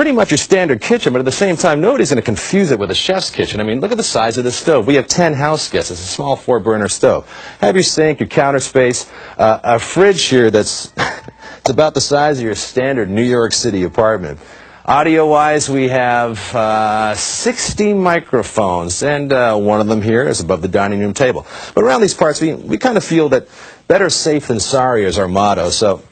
pretty much your standard kitchen, but at the same time, nobody's going to confuse it with a chef's kitchen. I mean, look at the size of the stove. We have 10 house guests. It's a small 4-burner stove. Have your sink, your counter space, a fridge here that's it's about the size of your standard New York City apartment. Audio-wise, we have 60 microphones, and one of them here is above the dining room table. But around these parts, we kind of feel that better safe than sorry is our motto. So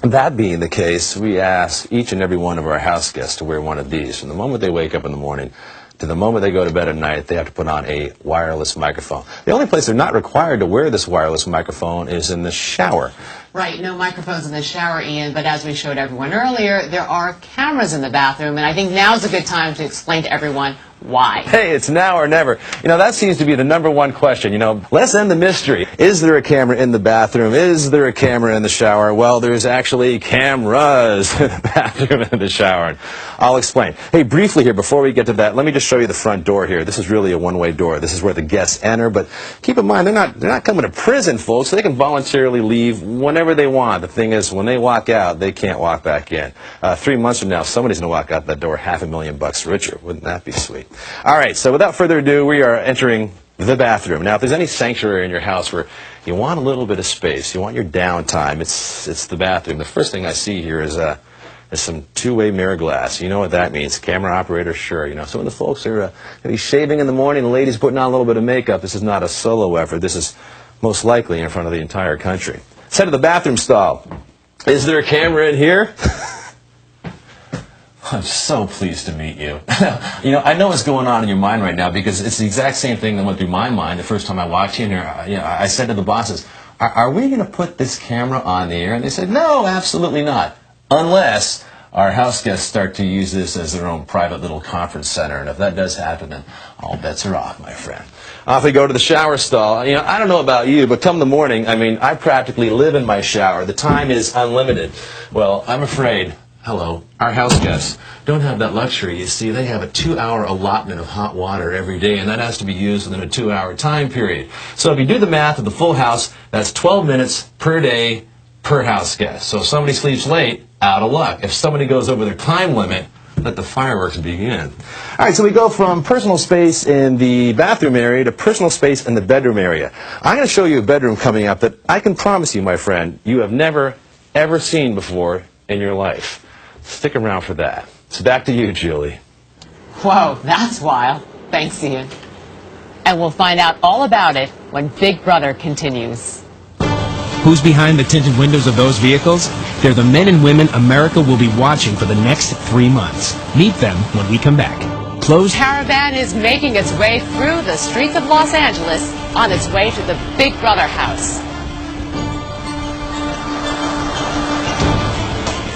that being the case, we ask each and every one of our house guests to wear one of these. From the moment they wake up in the morning to the moment they go to bed at night, they have to put on a wireless microphone. The only place they're not required to wear this wireless microphone is in the shower. Right, no microphones in the shower, Ian, but as we showed everyone earlier, there are cameras in the bathroom, and I think now's a good time to explain to everyone why. Hey, it's now or never. You know, that seems to be the #1 question. You know, let's end the mystery. Is there a camera in the bathroom? Is there a camera in the shower? Well, there's actually cameras in the bathroom and the shower. And I'll explain. Hey, briefly here, before we get to that, let me just show you the front door here. This is really a one-way door. This is where the guests enter, but keep in mind, they're not coming to prison, folks. They can voluntarily leave whenever they want. The thing is, when they walk out, they can't walk back in. 3 months from now, somebody's going to walk out that door $500,000 richer. Wouldn't that be sweet? All right, so without further ado, we are entering the bathroom. Now, if there's any sanctuary in your house where you want a little bit of space, you want your downtime, it's the bathroom. The first thing I see here is some two-way mirror glass. You know what that means. Camera operator, sure. You know, so when the folks are maybe shaving in the morning, the ladies putting on a little bit of makeup, this is not a solo effort. This is most likely in front of the entire country. Let's head to the bathroom stall. Is there a camera in here? I'm so pleased to meet you. You know, I know what's going on in your mind right now because it's the exact same thing that went through my mind the first time I walked in here. You know, I said to the bosses, are we going to put this camera on the air? And they said, no, absolutely not. Unless our house guests start to use this as their own private little conference center. And if that does happen, then all bets are off, my friend. Off we go to the shower stall. You know, I don't know about you, but come the morning, I mean, I practically live in my shower. The time is unlimited. Well, I'm afraid, hello, our house guests don't have that luxury. You see, they have a 2-hour allotment of hot water every day, and that has to be used within a 2-hour time period. So if you do the math of the full house, that's 12 minutes per day per house guest. So if somebody sleeps late, out of luck. If somebody goes over their time limit, let the fireworks begin. All right, so we go from personal space in the bathroom area to personal space in the bedroom area. I'm going to show you a bedroom coming up that I can promise you, my friend, you have never, ever seen before in your life. Stick around for that. So back to you, Julie. Whoa, that's wild. Thanks, Ian. And we'll find out all about it when Big Brother continues. Who's behind the tinted windows of those vehicles? They're the men and women America will be watching for the next 3 months. Meet them when we come back. Closed Caravan is making its way through the streets of Los Angeles on its way to the Big Brother house.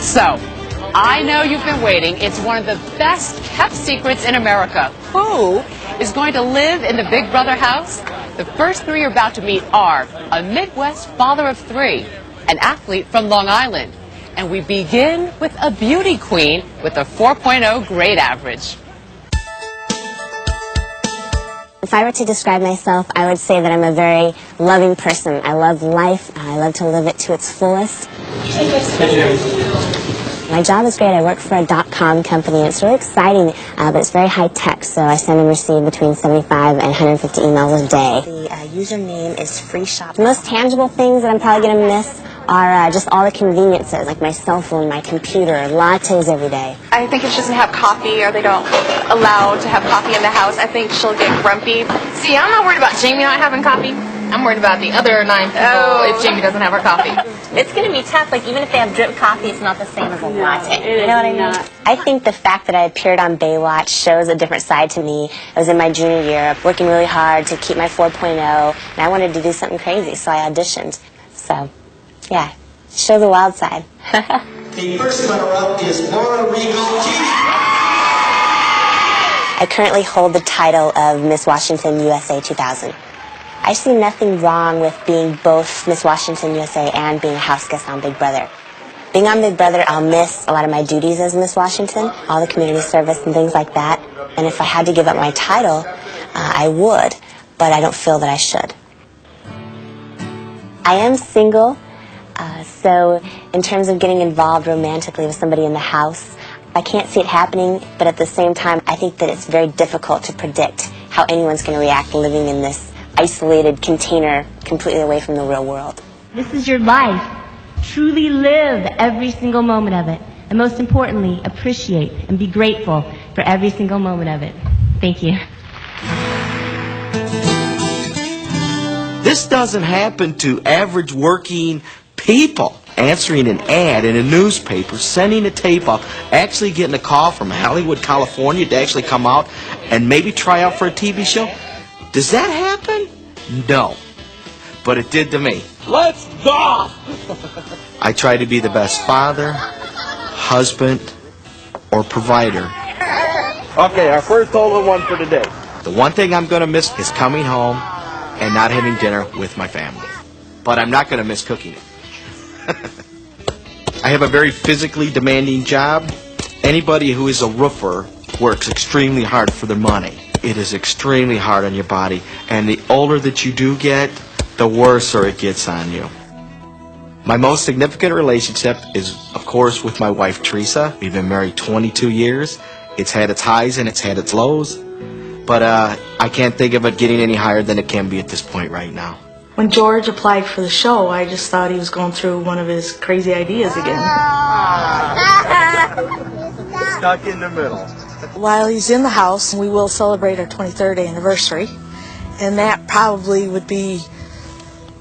So, I know you've been waiting. It's one of the best kept secrets in America. Who is going to live in the Big Brother house? The first 3 you're about to meet are a Midwest father of 3, an athlete from Long Island, and we begin with a beauty queen with a 4.0 grade average. If I were to describe myself, I would say that I'm a very loving person. I love life. I love to live it to its fullest. My job is great. I work for a .com company. It's really exciting, but it's very high-tech, so I send and receive between 75 and 150 emails a day. The username is FreeShop. The most tangible things that I'm probably going to miss are just all the conveniences, like my cell phone, my computer, lattes every day. I think if she doesn't have coffee or they don't allow to have coffee in the house, I think she'll get grumpy. See, I'm not worried about Jamie not having coffee. I'm worried about the other 9 people if Jamie doesn't have her coffee. It's going to be tough. Like, even if they have drip coffee, it's not the same as a latte. You know what I mean? I think the fact that I appeared on Baywatch shows a different side to me. I was in my junior year, working really hard to keep my 4.0, and I wanted to do something crazy, so I auditioned. So, yeah, show the wild side. The first runner-up is Laura Regal. I currently hold the title of Miss Washington USA 2000. I see nothing wrong with being both Miss Washington USA and being a house guest on Big Brother. Being on Big Brother, I'll miss a lot of my duties as Miss Washington, all the community service and things like that. And if I had to give up my title, I would, but I don't feel that I should. I am single, so in terms of getting involved romantically with somebody in the house, I can't see it happening, but at the same time, I think that it's very difficult to predict how anyone's going to react living in this isolated container completely away from the real world. This is your life. Truly live every single moment of it. And most importantly, appreciate and be grateful for every single moment of it. Thank you. This doesn't happen to average working people. Answering an ad in a newspaper, sending a tape up, actually getting a call from Hollywood, California to actually come out and maybe try out for a TV show. Does that happen? No. But it did to me. Let's go! I try to be the best father, husband, or provider. Okay, our first hole in one for today. The one thing I'm going to miss is coming home and not having dinner with my family. But I'm not going to miss cooking it. I have a very physically demanding job. Anybody who is a roofer works extremely hard for their money. It is extremely hard on your body, and the older that you do get, the worse it gets on you. My most significant relationship is, of course, with my wife, Teresa. We've been married 22 years. It's had its highs and it's had its lows, but I can't think of it getting any higher than it can be at this point right now. When George applied for the show, I just thought he was going through one of his crazy ideas again. Stuck in the middle. While he's in the house, we will celebrate our 23rd anniversary, and that probably would be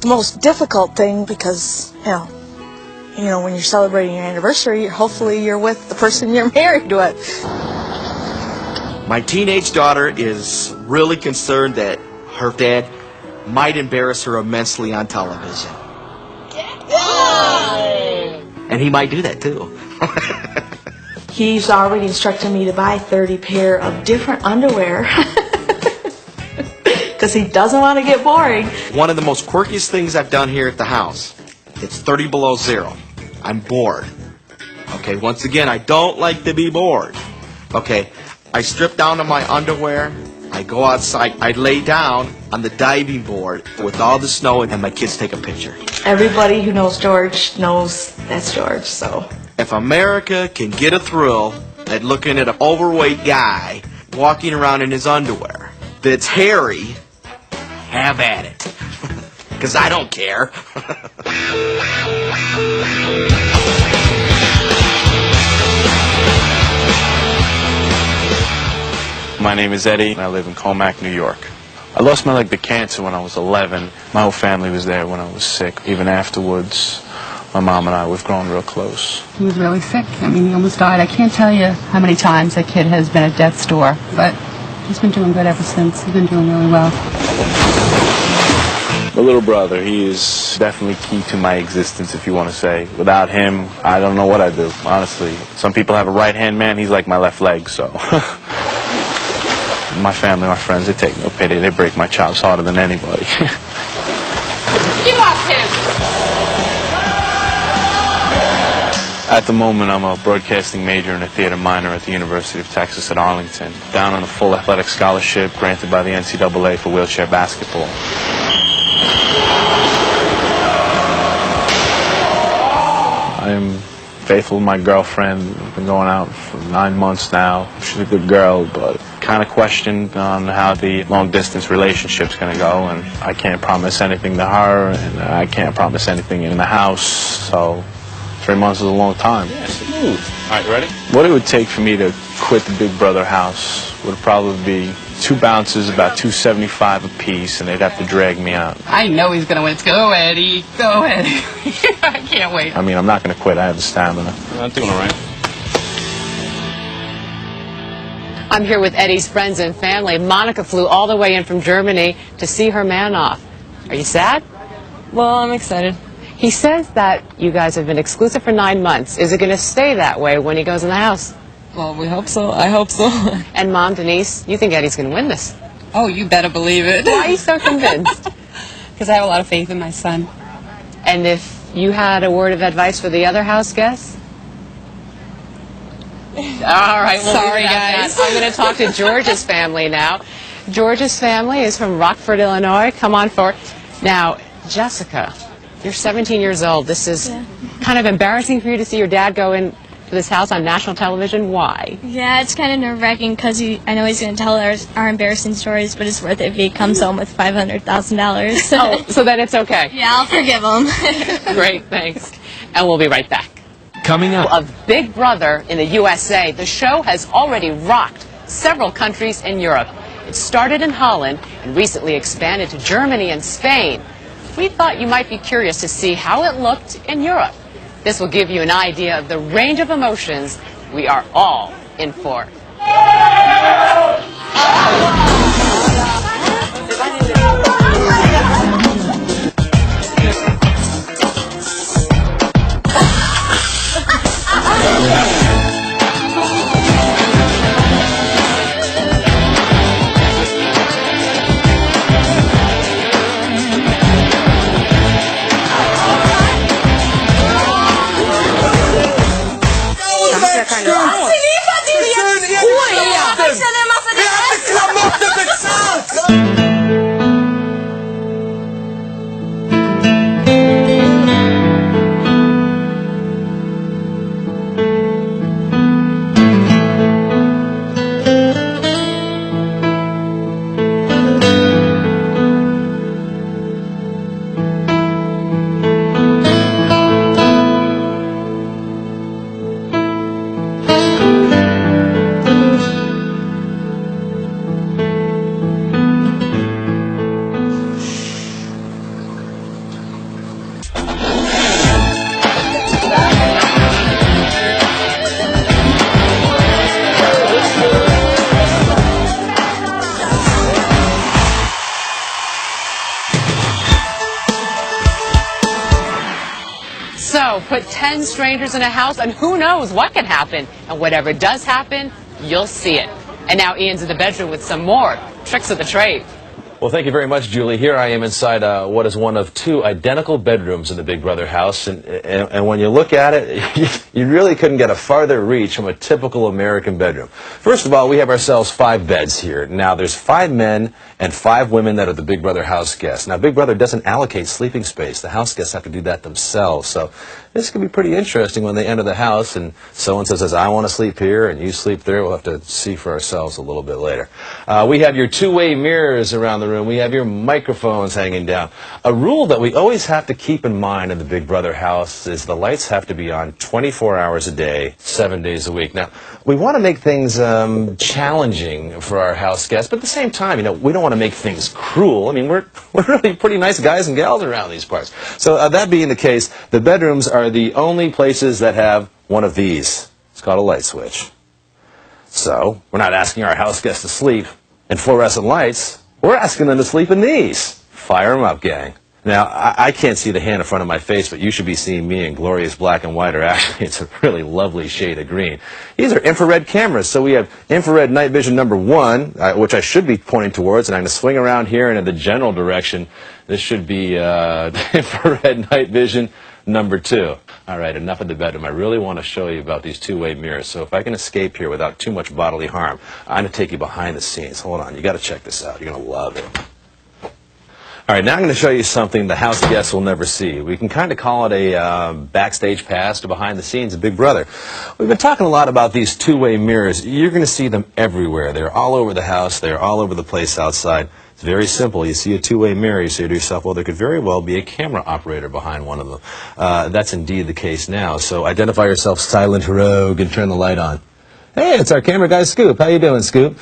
the most difficult thing because, you know, when you're celebrating your anniversary, hopefully you're with the person you're married with. My teenage daughter is really concerned that her dad might embarrass her immensely on television. And he might do that too. He's already instructed me to buy 30 pair of different underwear because he doesn't want to get boring. One of the most quirkiest things I've done here at the house, it's 30 below zero. I'm bored. Okay, once again, I don't like to be bored. Okay, I strip down to my underwear, I go outside, I lay down on the diving board with all the snow, and my kids take a picture. Everybody who knows George knows that's George, so. If America can get a thrill at looking at an overweight guy walking around in his underwear that's hairy, have at it. Because I don't care. My name is Eddie, and I live in Comac, New York. I lost my leg to cancer when I was 11. My whole family was there when I was sick. Even afterwards, my mom and I, we've grown real close. He was really sick. I mean, he almost died. I can't tell you how many times that kid has been at death's door, but he's been doing good ever since. He's been doing really well. My little brother, he is definitely key to my existence, if you want to say. Without him, I don't know what I'd do, honestly. Some people have a right-hand man. He's like my left leg, so... My family, my friends, they take no pity. They break my chops harder than anybody. You lost him! At the moment, I'm a broadcasting major and a theater minor at the University of Texas at Arlington, down on a full athletic scholarship granted by the NCAA for wheelchair basketball. I am faithful to my girlfriend. We've been going out for 9 months now. She's a good girl, but kind of questioned on how the long-distance relationship's going to go, and I can't promise anything to her, and I can't promise anything in the house, so 3 months is a long time. Yeah, smooth. All right, you ready? What it would take for me to quit the Big Brother house would probably be 2 bounces, about $2.75 a piece, and they'd have to drag me out. I know he's going to win. Go, Eddie. Go, Eddie. I can't wait. I mean, I'm not going to quit. I have the stamina. I'm doing all right. I'm here with Eddie's friends and family. Monica flew all the way in from Germany to see her man off. Are you sad? Well, I'm excited. He says that you guys have been exclusive for 9 months. Is it going to stay that way when he goes in the house? Well, we hope so. I hope so. And Mom, Denise, you think Eddie's going to win this? Oh, you better believe it. Why are you so convinced? Because I have a lot of faith in my son. And if you had a word of advice for the other house guests? All right, well, Sorry, guys. I'm going to talk to George's family now. George's family is from Rockford, Illinois. Come on forward. Now, Jessica, you're 17 years old. This is kind of embarrassing for you to see your dad go in for this house on national television. Why? Yeah, it's kind of nerve-wracking because I know he's going to tell our embarrassing stories, but it's worth it if he comes home with $500,000. Oh, so then it's okay. Yeah, I'll forgive him. Great, thanks. And we'll be right back. Coming up. Of Big Brother in the USA, the show has already rocked several countries in Europe. It started in Holland and recently expanded to Germany and Spain. We thought you might be curious to see how it looked in Europe. This will give you an idea of the range of emotions we are all in for. So, put 10 strangers in a house and who knows what can happen. And whatever does happen, you'll see it. And now Ian's in the bedroom with some more tricks of the trade. Well, thank you very much, Julie. Here I am inside what is one of two identical bedrooms in the Big Brother house. And when you look at it, you really couldn't get a farther reach from a typical American bedroom. First of all, we have ourselves 5 beds here. Now, there's 5 men and 5 women that are the Big Brother house guests. Now, Big Brother doesn't allocate sleeping space. The house guests have to do that themselves. So this could be pretty interesting when they enter the house and so-and-so says, I want to sleep here and you sleep there. We'll have to see for ourselves a little bit later. We have your two-way mirrors around the room. We have your microphones hanging down. A rule that we always have to keep in mind in the Big Brother house is the lights have to be on 24 hours a day, 7 days a week. Now, we want to make things challenging for our house guests, but at the same time, we don't want to make things cruel. I mean, we're really pretty nice guys and gals around these parts. So that being the case, the bedrooms are the only places that have one of these. It's called a light switch. So, we're not asking our house guests to sleep in fluorescent lights. We're asking them to sleep in these. Fire them up, gang. Now, I can't see the hand in front of my face, but you should be seeing me in glorious black and white, or actually it's a really lovely shade of green. These are infrared cameras, so we have infrared night vision number 1, which I should be pointing towards, and I'm going to swing around here and in the general direction. This should be infrared night vision number 2. All right, enough of the bedroom. I really want to show you about these two-way mirrors, so if I can escape here without too much bodily harm, I'm going to take you behind the scenes. Hold on, you got to check this out. You're going to love it. All right, now I'm going to show you something the house guests will never see. We can kind of call it a backstage pass to behind the scenes of Big Brother. We've been talking a lot about these two-way mirrors. You're going to see them everywhere. They're all over the house. They're all over the place outside. It's very simple. You see a two-way mirror, you say to yourself, well, there could very well be a camera operator behind one of them. That's indeed the case now. So identify yourself, silent rogue, and turn the light on. Hey, it's our camera guy, Scoop. How you doing, Scoop?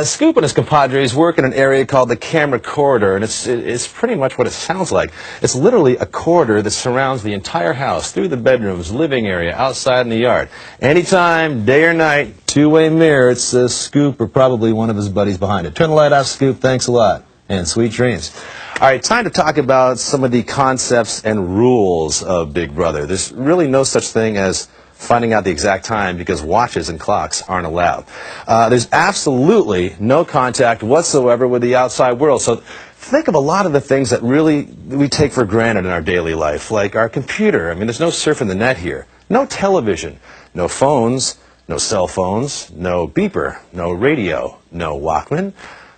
Scoop and his compadres work in an area called the camera corridor, and it's pretty much what it sounds like. It's literally a corridor that surrounds the entire house, through the bedrooms, living area, outside in the yard. Anytime, day or night, two-way mirror, it's Scoop or probably one of his buddies behind it. Turn the light off, Scoop. Thanks a lot. And sweet dreams. All right, time to talk about some of the concepts and rules of Big Brother. There's really no such thing as finding out the exact time because watches and clocks aren't allowed. There's absolutely no contact whatsoever with the outside world. So think of a lot of the things that really we take for granted in our daily life, like our computer. I mean, there's no surfing the net here. No television, no phones, no cell phones, no beeper, no radio, no Walkman,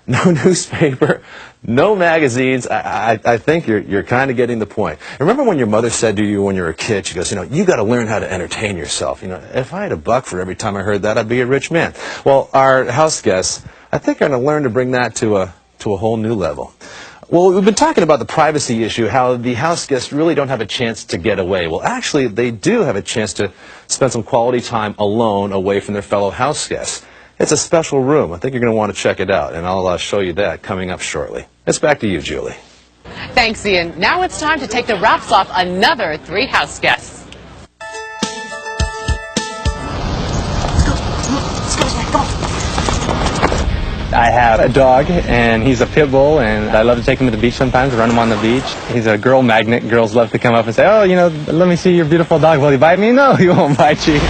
no newspaper, No magazines. I think you're kind of getting the point. Remember when your mother said to you when you were a kid, she goes, you got to learn how to entertain yourself. If I had $1 for every time I heard that, I'd be a rich man. Well, our house guests, I think, are going to learn to bring that to a whole new level. Well, we've been talking about the privacy issue, how the house guests really don't have a chance to get away. Well, actually, they do have a chance to spend some quality time alone away from their fellow house guests. It's a special room. I think you're going to want to check it out, and I'll show you that coming up shortly. It's back to you, Julie. Thanks, Ian. Now it's time to take the wraps off another 3 house guests. I have a dog, and he's a pit bull, and I love to take him to the beach sometimes, run him on the beach. He's a girl magnet. Girls love to come up and say, oh, let me see your beautiful dog. Will he bite me? No, he won't bite you.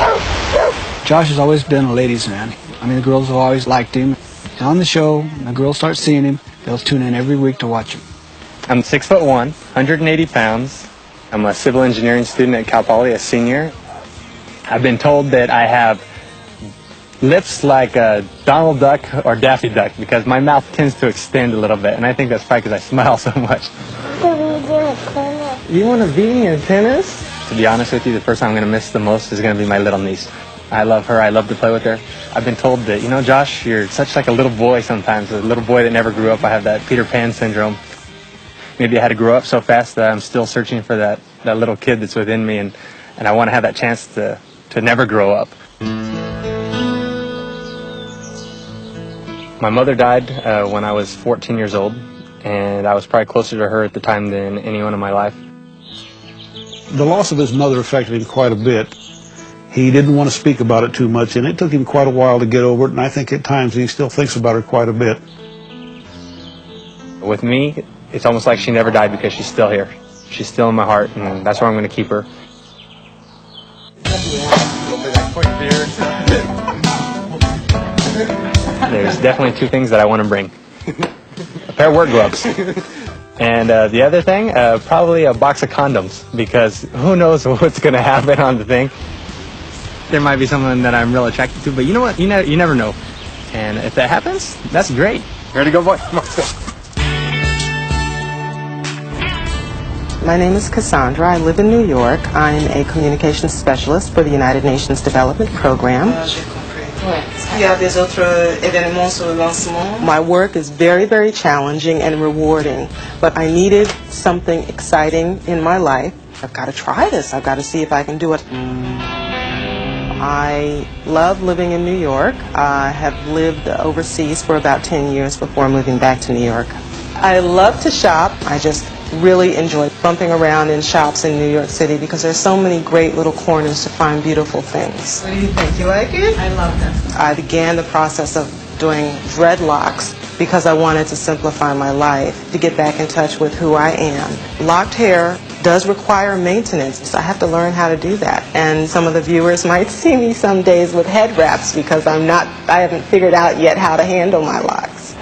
Josh has always been a ladies' man. I mean, the girls have always liked him. He's on the show, and the girls start seeing him. They'll tune in every week to watch him. I'm 6'1", 180 pounds. I'm a civil engineering student at Cal Poly, a senior. I've been told that I have lips like Donald Duck or Daffy Duck because my mouth tends to extend a little bit, and I think that's probably because I smile so much. You want to be in tennis? To be honest with you, the person I'm going to miss the most is going to be my little niece. I love her. I love to play with her. I've been told that, Josh, you're such like a little boy sometimes, a little boy that never grew up. I have that Peter Pan syndrome. Maybe I had to grow up so fast that I'm still searching for that little kid that's within me, and I want to have that chance to never grow up. My mother died when I was 14 years old, and I was probably closer to her at the time than anyone in my life. The loss of his mother affected him quite a bit. He didn't want to speak about it too much, and it took him quite a while to get over it, and I think at times he still thinks about her quite a bit. With me, it's almost like she never died because she's still here. She's still in my heart, and that's where I'm going to keep her. There's definitely 2 things that I want to bring. A pair of work gloves. And the other thing, probably a box of condoms, because who knows what's going to happen on the thing. There might be someone that I'm real attracted to, but you know what? You never know. And if that happens, that's great. Ready to go, boy? Come on, let's go. My name is Cassandra. I live in New York. I'm a communications specialist for the United Nations Development Program. My work is very, very challenging and rewarding, but I needed something exciting in my life. I've got to try this. I've got to see if I can do it. I love living in New York. I have lived overseas for about 10 years before moving back to New York. I love to shop. I just really enjoy bumping around in shops in New York City because there's so many great little corners to find beautiful things. What do you think? You like it? I love them. I began the process of doing dreadlocks because I wanted to simplify my life, to get back in touch with who I am. Locked hair does require maintenance, so I have to learn how to do that. And some of the viewers might see me some days with head wraps because I haven't figured out yet how to handle my locks.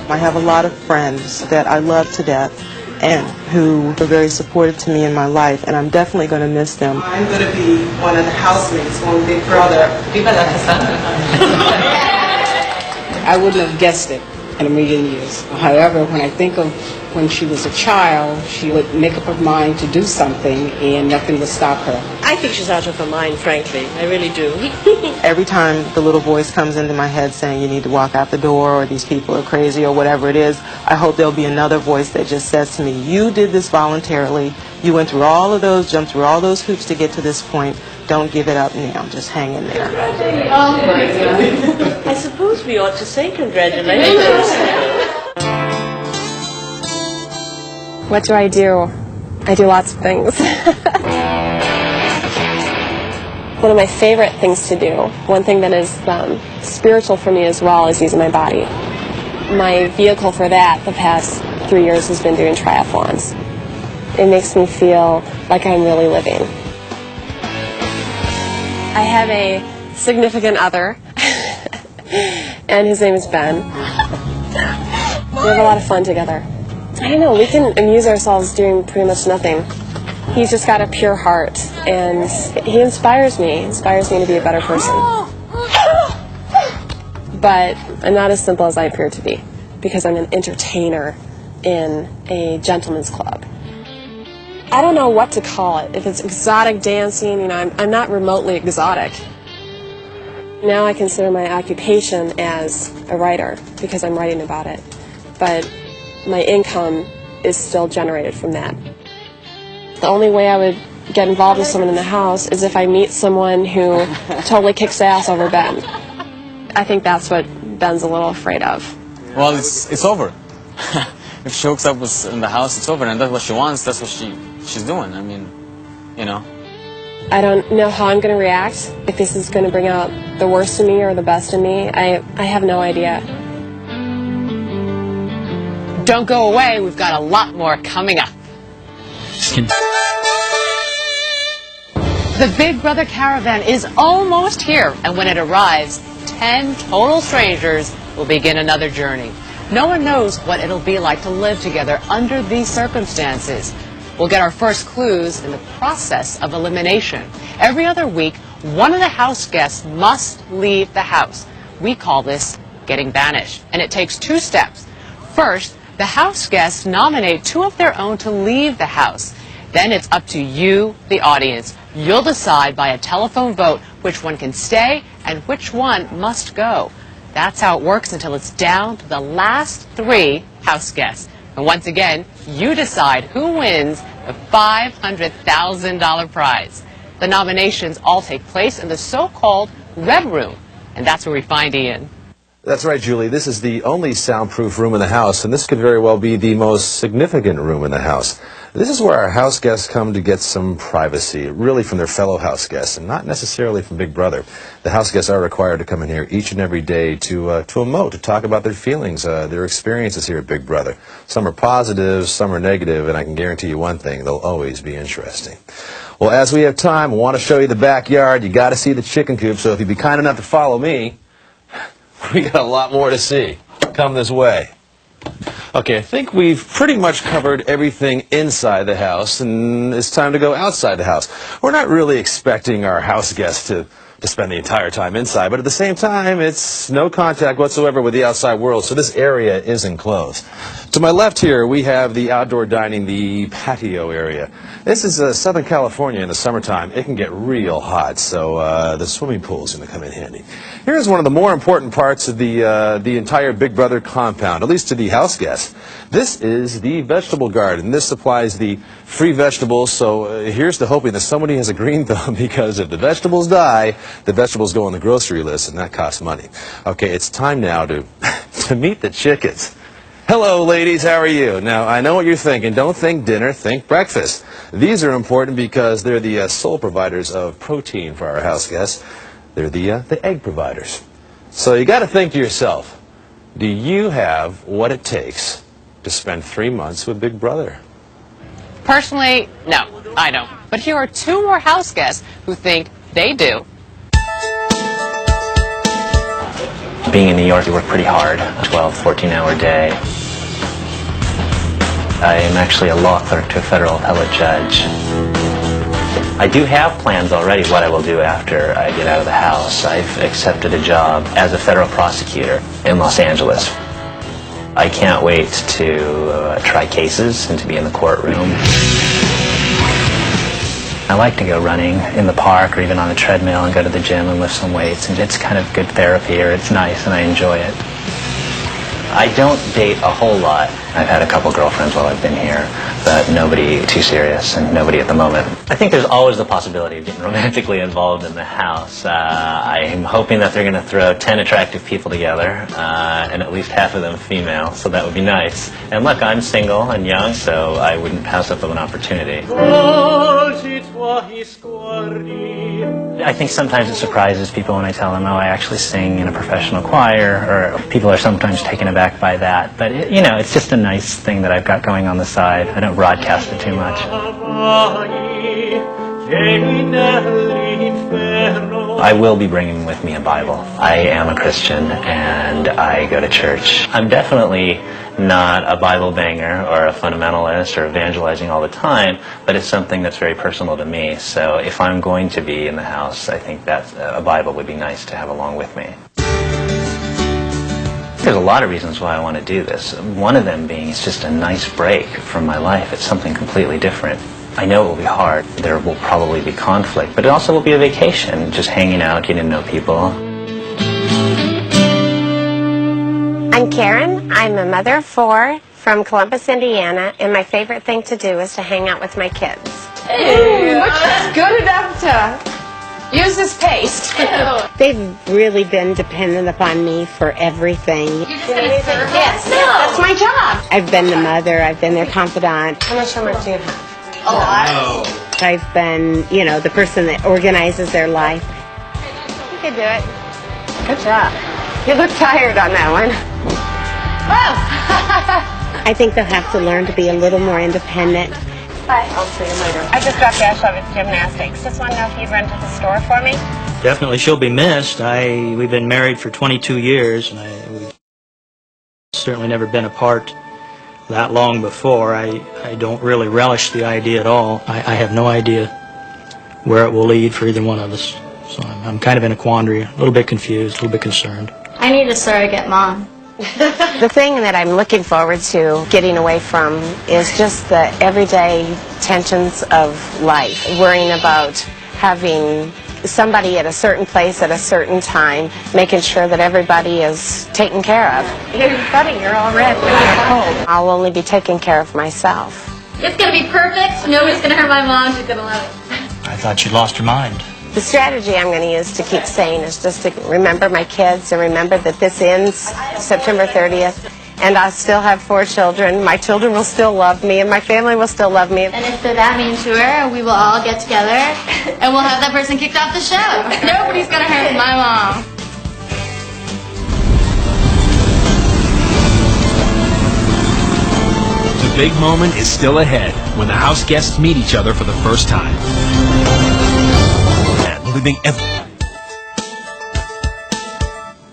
I have a lot of friends that I love to death and who are very supportive to me in my life, and I'm definitely going to miss them. I'm going to be one of the housemates on Big Brother. I wouldn't have guessed it in a million years. However, when I think of when she was a child, she would make up her mind to do something and nothing would stop her. I think she's out of her mind, frankly. I really do. Every time the little voice comes into my head saying you need to walk out the door or these people are crazy or whatever it is, I hope there'll be another voice that just says to me, you did this voluntarily. You went through all of those, jumped through all those hoops to get to this point. Don't give it up now. Just hang in there. I suppose we ought to say congratulations. What do? I do lots of things. One of my favorite things to do, one thing that is spiritual for me as well, is using my body. My vehicle for that the past 3 years has been doing triathlons. It makes me feel like I'm really living. I have a significant other, and his name is Ben. We have a lot of fun together. I don't know, we can amuse ourselves doing pretty much nothing. He's just got a pure heart, and he inspires me to be a better person. but I'm not as simple as I appear to be, because I'm an entertainer in a gentleman's club. I don't know what to call it. If it's exotic dancing, you know, I'm not remotely exotic. Now I consider my occupation as a writer because I'm writing about it, but my income is still generated from that. The only way I would get involved with someone in the house is if I meet someone who totally kicks ass over Ben. I think that's what Ben's a little afraid of. Well, it's over. If she hooks up with in the house, it's over, and that's what she wants. That's what she's doing. I mean, you know. I don't know how I'm going to react, if this is going to bring out the worst in me or the best in me. I have no idea. Don't go away, we've got a lot more coming up. The Big Brother Caravan is almost here, and when it arrives, 10 total strangers will begin another journey. No one knows what it'll be like to live together under these circumstances. We'll get our first clues in the process of elimination. Every other week, one of the house guests must leave the house. We call this getting banished, and it takes 2 steps. First, the house guests nominate 2 of their own to leave the house. Then it's up to you, the audience. You'll decide by a telephone vote which one can stay and which one must go. That's how it works until it's down to the last 3 house guests. And once again, you decide who wins the $500,000 prize. The nominations all take place in the so-called Red Room, and that's where we find Ian. That's right, Julie. This is the only soundproof room in the house, and this could very well be the most significant room in the house. This is where our house guests come to get some privacy, really from their fellow house guests, and not necessarily from Big Brother. The house guests are required to come in here each and every day to emote, to talk about their feelings, their experiences here at Big Brother. Some are positive, some are negative, and I can guarantee you one thing, they'll always be interesting. Well, as we have time, I want to show you the backyard. You got to see the chicken coop, so if you'd be kind enough to follow me, we got a lot more to see. Come this way. Okay, I think we've pretty much covered everything inside the house, and it's time to go outside the house. We're not really expecting our house guests to spend the entire time inside, but at the same time, it's no contact whatsoever with the outside world, so this area is enclosed. To my left here, we have the outdoor dining, the patio area. This is Southern California in the summertime. It can get real hot, so the swimming pool is going to come in handy. Here's one of the more important parts of the entire Big Brother compound, at least to the house guests. This is the vegetable garden. This supplies the free vegetables, so here's to hoping that somebody has a green thumb, because if the vegetables die, the vegetables go on the grocery list, and that costs money. Okay, it's time now to meet the chickens. Hello, ladies, how are you? Now, I know what you're thinking. Don't think dinner, think breakfast. These are important because they're the sole providers of protein for our house guests. They're the egg providers. So you got to think to yourself, do you have what it takes to spend 3 months with Big Brother? Personally, no, I don't. But here are 2 more house guests who think they do. Being in New York, you work pretty hard, 12, 14-hour day. I am actually a law clerk to a federal appellate judge. I do have plans already what I will do after I get out of the house. I've accepted a job as a federal prosecutor in Los Angeles. I can't wait to try cases and to be in the courtroom. I like to go running in the park or even on a treadmill and go to the gym and lift some weights, and it's kind of good therapy, or it's nice and I enjoy it. I don't date a whole lot. I've had a couple girlfriends while I've been here, but nobody too serious and nobody at the moment. I think there's always the possibility of getting romantically involved in the house. I'm hoping that they're going to throw 10 attractive people together, and at least half of them female, so that would be nice. And look, I'm single and young, so I wouldn't pass up on an opportunity. I think sometimes it surprises people when I tell them, oh, I actually sing in a professional choir, or people are sometimes taken aback by that. But, it's just a nice thing that I've got going on the side. I don't broadcast it too much. I will be bringing with me a Bible. I am a Christian, and I go to church. I'm definitely not a Bible banger or a fundamentalist or evangelizing all the time, but it's something that's very personal to me. So if I'm going to be in the house, I think that a Bible would be nice to have along with me. There's a lot of reasons why I want to do this. One of them being it's just a nice break from my life. It's something completely different. I know it will be hard. There will probably be conflict, but it also will be a vacation, just hanging out, getting to know people. I'm Karen. I'm a mother of 4 from Columbus, Indiana, and my favorite thing to do is to hang out with my kids. Hey, which is good enough to use this paste. They've really been dependent upon me for everything. Yes, that's my job. I've been the mother, I've been their confidant. How much do you have? A lot. I've been, you know, the person that organizes their life. You could do it. Good job. You look tired on that one. I think they'll have to learn to be a little more independent. Bye. I'll see you later. I just dropped Ash off at gymnastics. Just want to know if you'd run to the store for me. Definitely, she'll be missed. We've been married for 22 years, and we've certainly never been apart that long before. I don't really relish the idea at all. I have no idea where it will lead for either one of us. So I'm kind of in a quandary, a little bit confused, a little bit concerned. I need a surrogate mom. The thing that I'm looking forward to getting away from is just the everyday tensions of life. Worrying about having somebody at a certain place at a certain time, making sure that everybody is taken care of. You're funny, you're all red when you're cold. I'll only be taking care of myself. It's going to be perfect. Nobody's going to hurt my mom. She's going to love it. I thought you lost your mind. The strategy I'm going to use to keep sane is just to remember my kids and remember that this ends September 30th and I still have 4 children. My children will still love me and my family will still love me. And if they're that mean to her, we will all get together and we'll have that person kicked off the show. Nobody's going to hurt my mom. The big moment is still ahead when the house guests meet each other for the first time. Living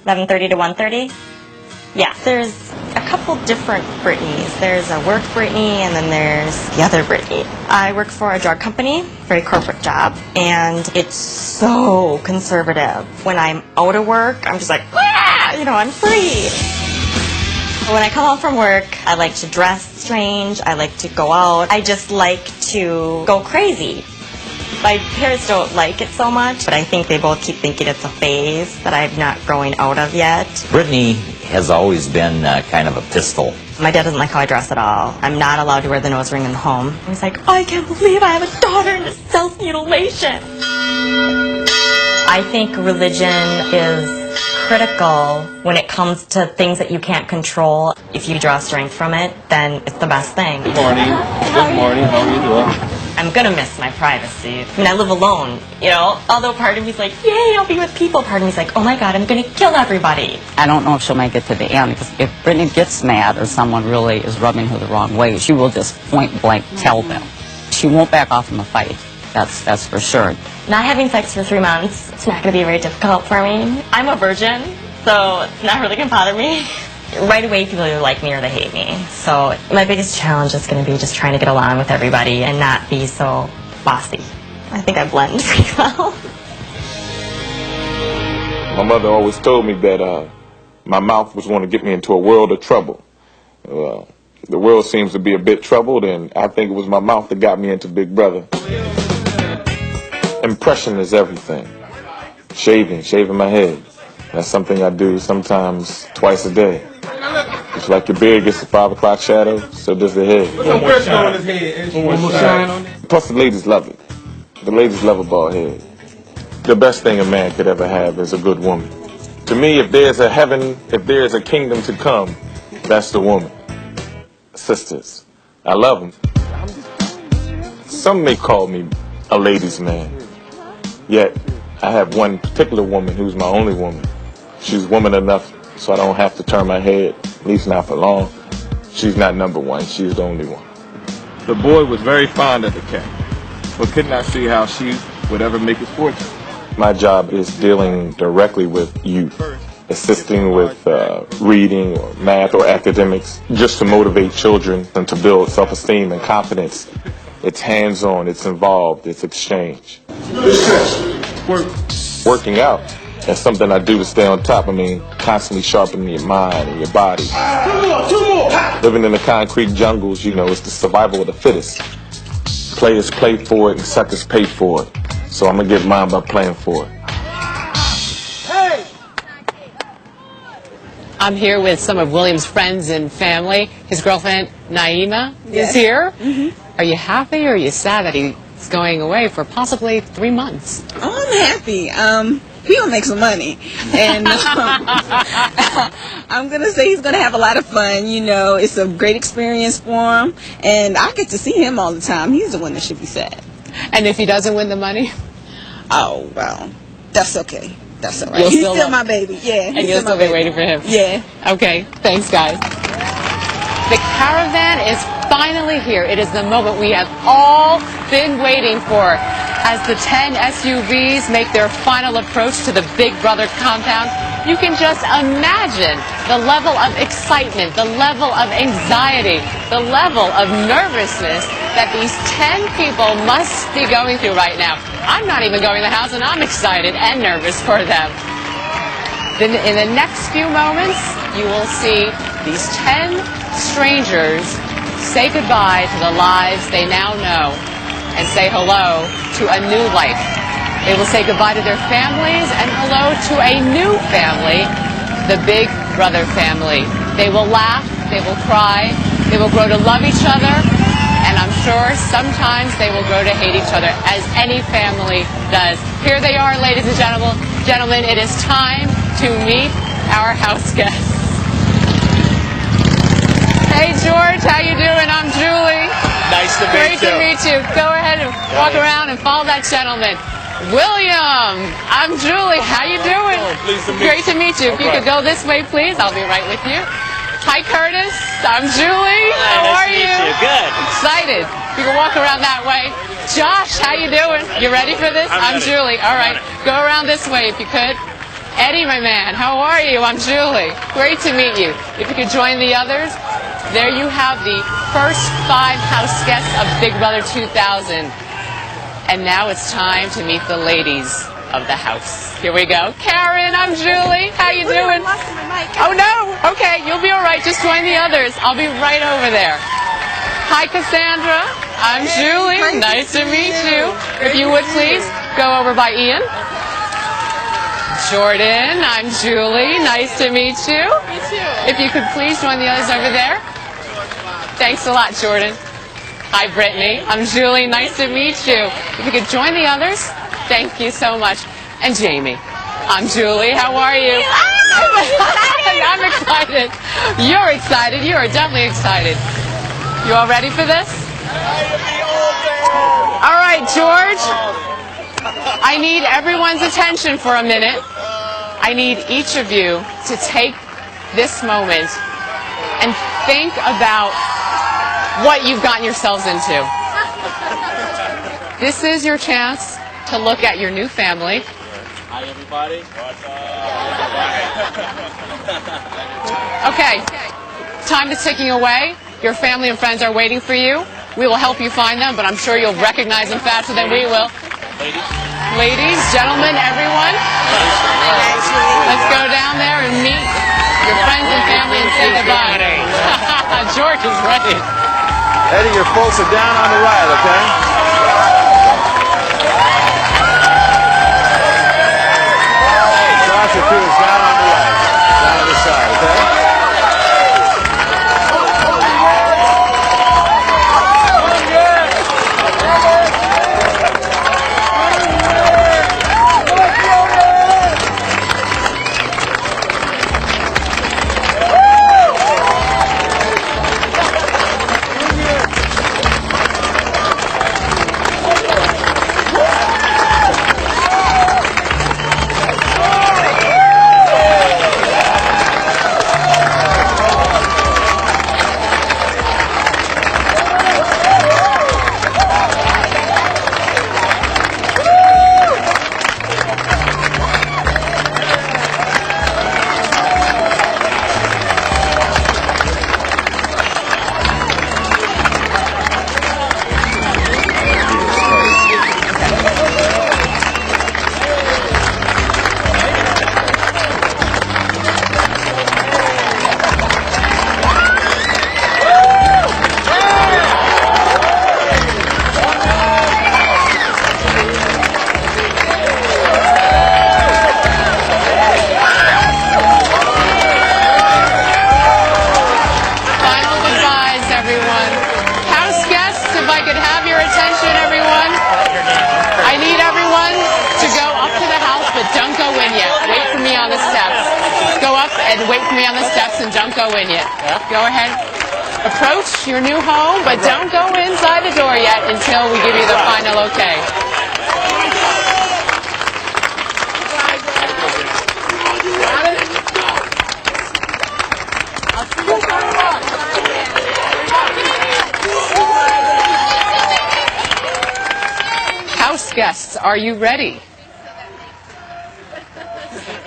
11:30 to 1:30. Yeah, there's a couple different Britneys. There's a work Britney and then there's the other Britney. I work for a drug company, very corporate job, and it's so conservative. When I'm out of work, I'm just like, ah! You know, I'm free. When I come home from work, I like to dress strange. I like to go out. I just like to go crazy. My parents don't like it so much, but I think they both keep thinking it's a phase that I'm not growing out of yet. Britney has always been kind of a pistol. My dad doesn't like how I dress at all. I'm not allowed to wear the nose ring in the home. He's like, oh, I can't believe I have a daughter into self-mutilation. I think religion is critical when it comes to things that you can't control. If you draw strength from it, then it's the best thing. Good morning. Good morning. How are you doing? I'm gonna miss my privacy. I mean, I live alone, you know? Although part of me's like, yay, I'll be with people. Part of me's like, oh my God, I'm gonna kill everybody. I don't know if she'll make it to the end, because if Britney gets mad or someone really is rubbing her the wrong way, she will just point blank tell them. She won't back off from the fight. That's for sure. Not having sex for 3 months, it's not gonna be very difficult for me. I'm a virgin, so it's not really gonna bother me. Right away, people either like me or they hate me. So my biggest challenge is going to be just trying to get along with everybody and not be so bossy. I think I blend pretty well. My mother always told me that my mouth was going to get me into a world of trouble. The world seems to be a bit troubled, and I think it was my mouth that got me into Big Brother. Impression is everything. Shaving my head. That's something I do sometimes twice a day. It's like your beard gets a 5 o'clock shadow, so does the head. Plus the ladies love it. The ladies love a bald head. The best thing a man could ever have is a good woman. To me, if there's a heaven, if there's a kingdom to come, that's the woman. Sisters, I love them. Some may call me a ladies' man. Yet, I have one particular woman who's my only woman. She's woman enough so I don't have to turn my head, at least not for long. She's not number one, she's the only one. The boy was very fond of the cat, but could not see how she would ever make his fortune. My job is dealing directly with youth, assisting with reading or math or academics, just to motivate children and to build self-esteem and confidence. It's hands-on, it's involved, it's exchange. Working out. That's something I do to stay on top. I mean, constantly sharpening your mind and your body. Living in the concrete jungles, you know, it's the survival of the fittest. Players play for it and suckers pay for it. So I'm gonna get mine by playing for it. I'm here with some of William's friends and family. His girlfriend, Naima, Yes. is here. Are you happy or are you sad that he's going away for possibly 3 months? Oh, I'm happy. He gonna make some money, and I'm gonna say he's gonna have a lot of fun. You know, it's a great experience for him, and I get to see him all the time. He's the one that should be sad. And if he doesn't win the money? Oh, well, that's okay. That's all right. You'll He's still still love- my baby. Yeah. And he's you'll still still my be baby. waiting for him? Yeah. Okay, thanks guys. The caravan is finally here. It is the moment we have all been waiting for as the 10 SUVs make their final approach to the Big Brother compound. You can just imagine the level of excitement, the level of anxiety, the level of nervousness that these 10 people must be going through right now. I'm not even going to the house and I'm excited and nervous for them. Then in the next few moments, you will see these 10 strangers say goodbye to the lives they now know and say hello to a new life. They will say goodbye to their families and hello to a new family, the Big Brother family. They will laugh, they will cry, they will grow to love each other, and I'm sure sometimes they will grow to hate each other, as any family does. Here they are, ladies and gentlemen, it is time to meet our house guests. Hey George, how you doing? I'm Julie. Nice to meet Great you. to meet you. Go ahead and walk around and follow that gentleman. William, I'm Julie. How you doing? Pleased to meet Great to meet you. If you Okay. could go this way, please, I'll be right with you. Hi, Curtis. I'm Julie. How nice are to meet you? you. Good. Excited. You can walk around that way. Josh, how you doing? You ready for this? I'm ready. Julie. All right. Go around this way if you could. Eddie, my man, how are you? I'm Julie. Great to meet you. If you could join the others, there you have the first 5 house guests of Big Brother 2000. And now it's time to meet the ladies of the house. Here we go. Karen, I'm Julie. How you doing? Oh no. Okay, you'll be all right. Just join the others. I'll be right over there. Hi, Cassandra. I'm Julie. Nice to meet you. If you would please go over by Ian. Jordan, I'm Julie. Nice to meet you. You too. If you could please join the others over there. Thanks a lot, Jordan. Hi, Brittany. I'm Julie. Nice to meet you. If you could join the others, thank you so much. And Jamie. I'm Julie. How are you? I'm excited. You're excited. You are definitely excited. You all ready for this? All right, George. I need everyone's attention for a minute. I need each of you to take this moment and think about what you've gotten yourselves into. This is your chance to look at your new family. Hi, everybody. Okay, time is ticking away. Your family and friends are waiting for you. We will help you find them, but I'm sure you'll recognize them faster than we will. Ladies, gentlemen, everyone, let's go down there and meet your friends and family and say goodbye. George is ready. Eddie, your folks are down on the right, okay? Josh, your crew is down on the right. Down on the side, okay? ahead and wait for me on the steps and don't go in yet. Go ahead. Approach your new home, but don't go inside the door yet until we give you the final okay. House guests, are you ready?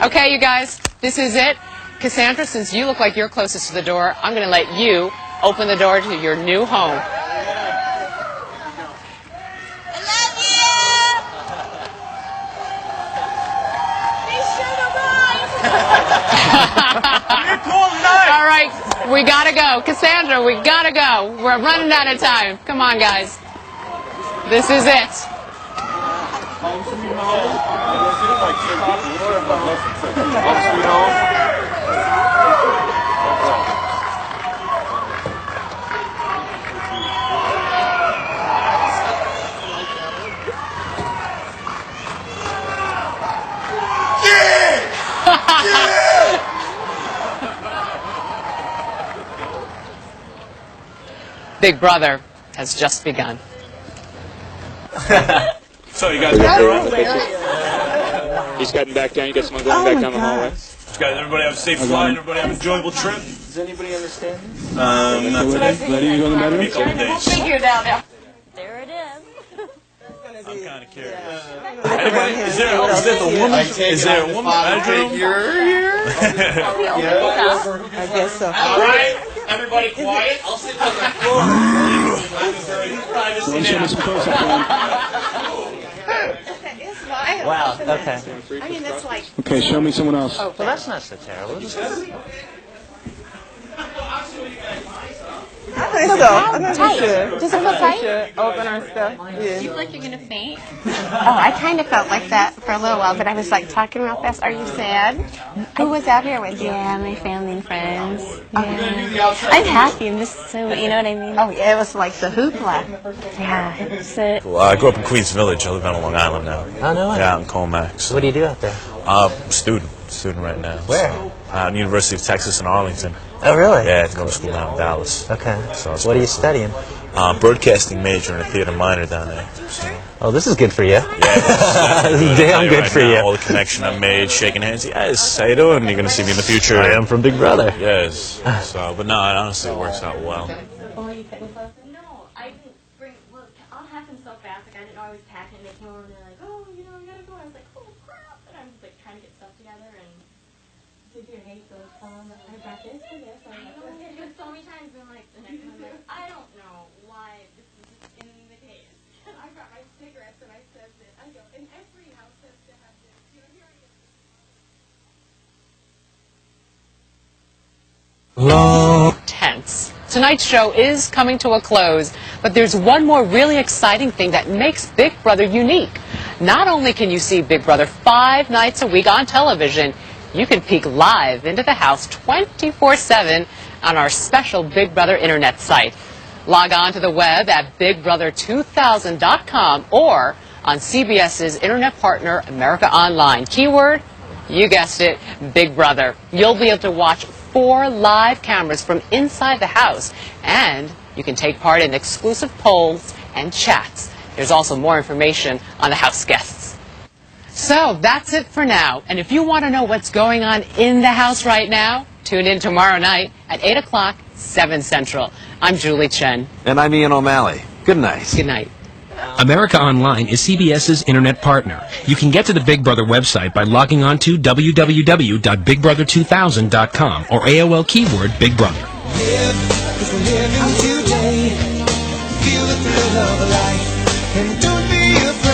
Okay, you guys, this is it. Cassandra, since you look like you're closest to the door, I'm going to let you open the door to your new home. All right, we got to go. Cassandra, we got to go. We're running out of time. Come on, guys. This is it. Big Brother has just begun. So you guys got He's gotten back down. You got someone going back down the hallway. Guys, everybody have a safe flight. Everybody have an enjoyable trip. Does anybody understand? Not today. Ready to go in the bedroom? Maybe a couple days. Figure it out now. There it is. I'm kind of curious. Anybody? Is there a woman? Is there a woman bedroom? You're here? Yeah. I guess so. All right, everybody quiet. I'll sit on the floor. Wow, okay. I mean, that's like... Okay, show me someone else. Oh, well, that's not so terrible. I think so. I think we Tight. should. Does it feel tight? Open our stuff. Do you feel like you're gonna faint? Oh, I kind of felt like that for a little while, but I was like talking real fast. Are you sad? Who was out here with you? Yeah, my family and friends. Yeah. I'm happy. I'm just so, you know what I mean? Oh, yeah, it was like the hoopla. Yeah. It's a, Well, I grew up in Queens Village. I live on Long Island now. Oh, no way. Yeah, out in Colmax. What do you do out there? Student right now. Where? So, University of Texas in Arlington. Oh, really? Yeah, I go to school down in Dallas. Okay. So it's What are you studying? broadcasting major and a theater minor down there. So, Oh, this is good for you. yeah, This is damn good right for now, you. All the connection I made, shaking hands. Yes, how you doing? You're gonna see me in the future. I am from Big Brother. Yes. So, but no, it honestly works out well. no, I didn't bring, well, it all happened so fast. Like, I didn't know I was packing, and they came over and they're like, oh, you know, you gotta go. I was like, oh, crap. And I'm just like trying to get stuff together and. Did you hate those songs? I got this for this. I know, I did it so many times, and like, the next one, I'm like, I don't know why this is just in the case. I brought my cigarettes and I said that, I go, and every house has to have this. You know, here I am. Tense. Tonight's show is coming to a close, but there's one more really exciting thing that makes Big Brother unique. Not only can you see Big Brother 5 nights a week on television, you can peek live into the house 24/7 on our special Big Brother internet site. Log on to the web at BigBrother2000.com or on CBS's internet partner, America Online. Keyword, you guessed it, Big Brother. You'll be able to watch 4 live cameras from inside the house, and you can take part in exclusive polls and chats. There's also more information on the house guests. So that's it for now. And if you want to know what's going on in the house right now, tune in tomorrow night at 8 o'clock, 7 Central. I'm Julie Chen. And I'm Ian O'Malley. Good night. Good night. America Online is CBS's internet partner. You can get to the Big Brother website by logging on to www.bigbrother2000.com or AOL keyword Big Brother. Live, 'cause we're living today. Feel the thrill of life, and don't be afraid.